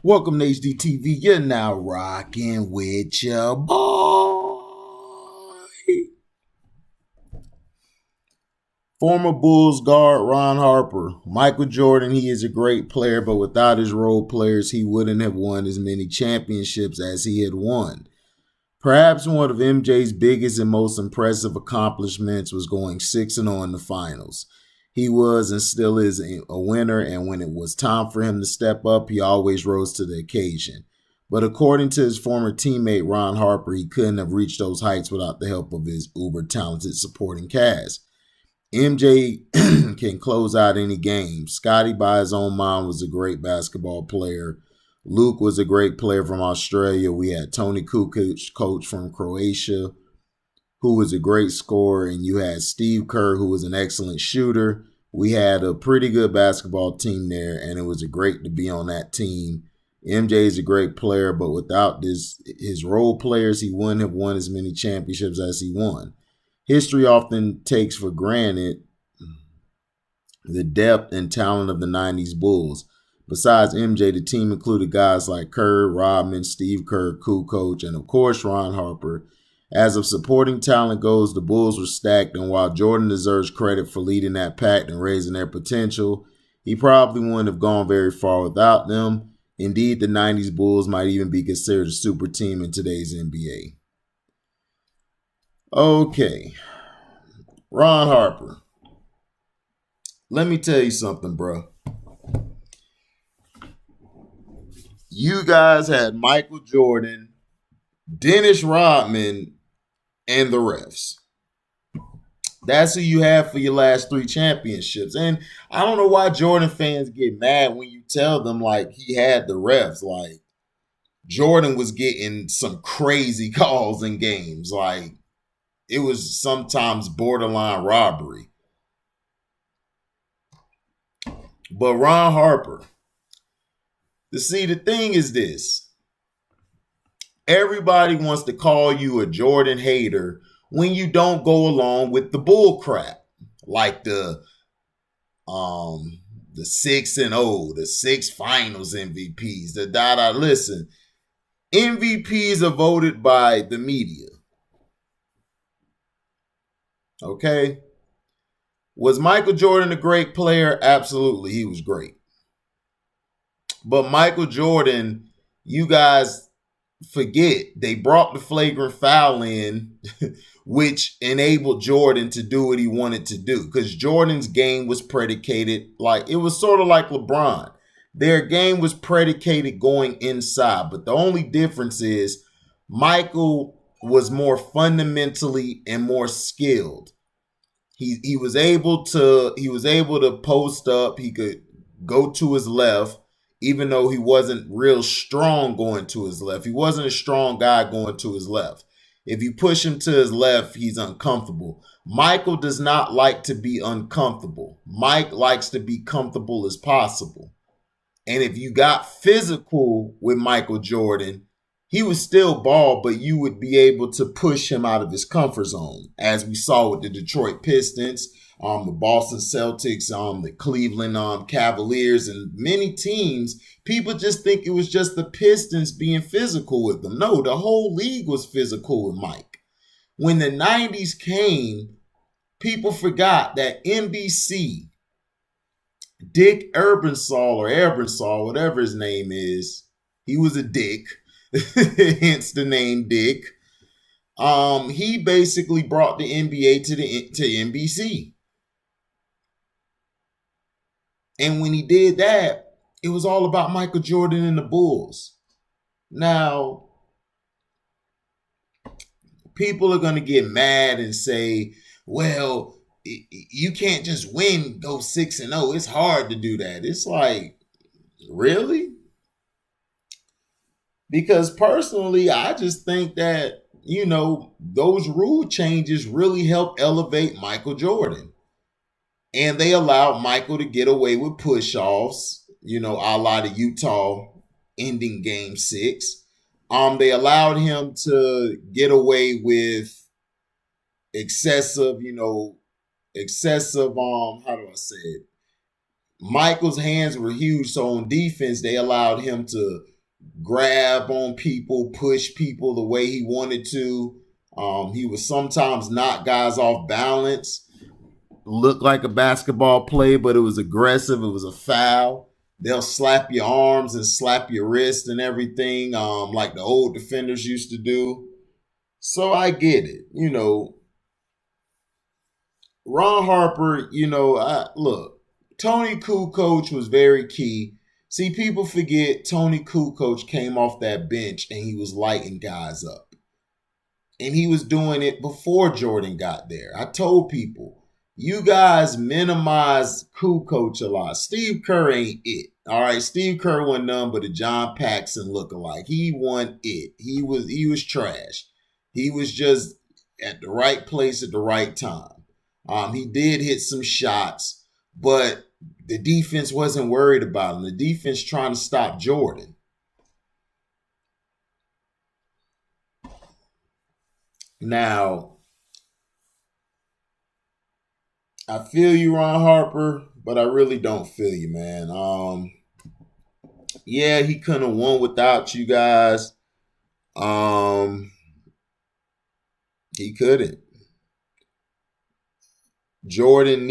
Welcome to HDTV. You're now rocking with your boy. Former Bulls guard Ron Harper. Michael Jordan, he is a great player, but without his role players, he wouldn't have won as many championships as he had won. Perhaps one of MJ's biggest and most impressive accomplishments was going 6-0 in the finals. He was and still is a winner, and when it was time for him to step up, he always rose to the occasion. But according to his former teammate Ron Harper, he couldn't have reached those heights without the help of his uber-talented supporting cast. MJ can close out any game. Scotty, by his own mind, was a great basketball player. Luke was a great player from Australia. We had Tony Kukoc, coach from Croatia, who was a great scorer. And you had Steve Kerr, who was an excellent shooter. We had a pretty good basketball team there, and it was great to be on that team. MJ is a great player, but without his role players, he wouldn't have won as many championships as he won. History often takes for granted the depth and talent of the 90s Bulls. Besides MJ, the team included guys like Kerr, Rodman, Steve Kerr, Kukoc, and of course Ron Harper. As of supporting talent goes, the Bulls were stacked, and while Jordan deserves credit for leading that pack and raising their potential, he probably wouldn't have gone very far without them. Indeed, the 90s Bulls might even be considered a super team in today's NBA. Okay, Ron Harper. Let me tell you something, bro. You guys had Michael Jordan, Dennis Rodman, and the refs. That's who you have for your last 3 championships. And I don't know why Jordan fans get mad when you tell them, like, he had the refs. Like, Jordan was getting some crazy calls in games. Like, it was sometimes borderline robbery. But Ron Harper, see, the thing is this. Everybody wants to call you a Jordan hater when you don't go along with the bull crap. Like the 6-0, the 6 finals MVPs, Listen, MVPs are voted by the media. Okay? Was Michael Jordan a great player? Absolutely, he was great. But Michael Jordan, you guys forget, they brought the flagrant foul in, which enabled Jordan to do what he wanted to do. Because Jordan's game was predicated, like, it was sort of like LeBron. Their game was predicated going inside. But the only difference is Michael was more fundamentally and more skilled. He was able to post up. He could go to his left, even though he wasn't real strong going to his left. He wasn't a strong guy going to his left. If you push him to his left, he's uncomfortable. Michael does not like to be uncomfortable. Mike likes to be comfortable as possible. And if you got physical with Michael Jordan, he would still ball, but you would be able to push him out of his comfort zone, as we saw with the Detroit Pistons, the Boston Celtics, the Cleveland Cavaliers, and many teams. People just think it was just the Pistons being physical with them. No, the whole league was physical with Mike. When the 90s came, people forgot that NBC, Dick Ebersol, whatever his name is, he was a dick. Hence the name Dick. He basically brought the NBA to NBC. And when he did that, it was all about Michael Jordan and the Bulls. Now, people are going to get mad and say, well, you can't just go 6-0. It's hard to do that. It's like, really? Because personally, I just think that, those rule changes really helped elevate Michael Jordan. And they allowed Michael to get away with push-offs, a la the Utah ending game 6. They allowed him to get away with excessive, how do I say it? Michael's hands were huge, so on defense, they allowed him to grab on people, push people the way he wanted to. He would sometimes knock guys off balance. Looked like a basketball play, but it was aggressive. It was a foul. They'll slap your arms and slap your wrist and everything, like the old defenders used to do. So I get it. Ron Harper, look, Tony Kukoc was very key. See, people forget Tony Kukoc came off that bench and he was lighting guys up. And he was doing it before Jordan got there. I told people, you guys minimize Kukoc a lot. Steve Kerr ain't it. All right, Steve Kerr wasn't none but a John Paxson lookalike. He wasn't it. He was trash. He was just at the right place at the right time. He did hit some shots, but the defense wasn't worried about him. The defense trying to stop Jordan. Now, I feel you, Ron Harper, but I really don't feel you, man. Yeah, he couldn't have won without you guys. He couldn't. Jordan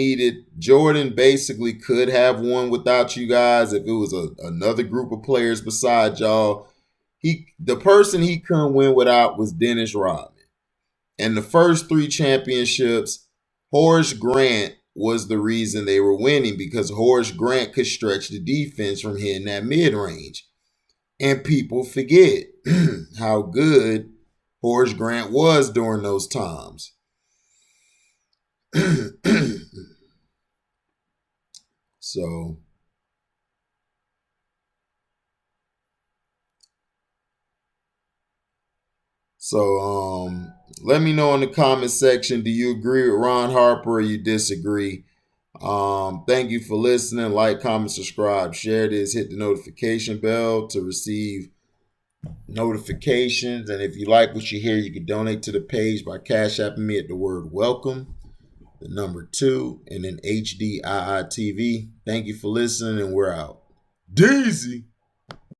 basically could have won without you guys if it was another group of players besides y'all. The person he couldn't win without was Dennis Rodman. And the first 3 championships, Horace Grant was the reason they were winning, because Horace Grant could stretch the defense from hitting that mid-range. And people forget how good Horace Grant was during those times. So let me know in the comment section, do you agree with Ron Harper or you disagree? Thank you for listening. Like, comment, subscribe, share this, hit the notification bell to receive notifications. And if you like what you hear, you can donate to the page by Cash Apping me at the word welcome, the number 2, and then HDIITV. Thank you for listening, and we're out. Daisy.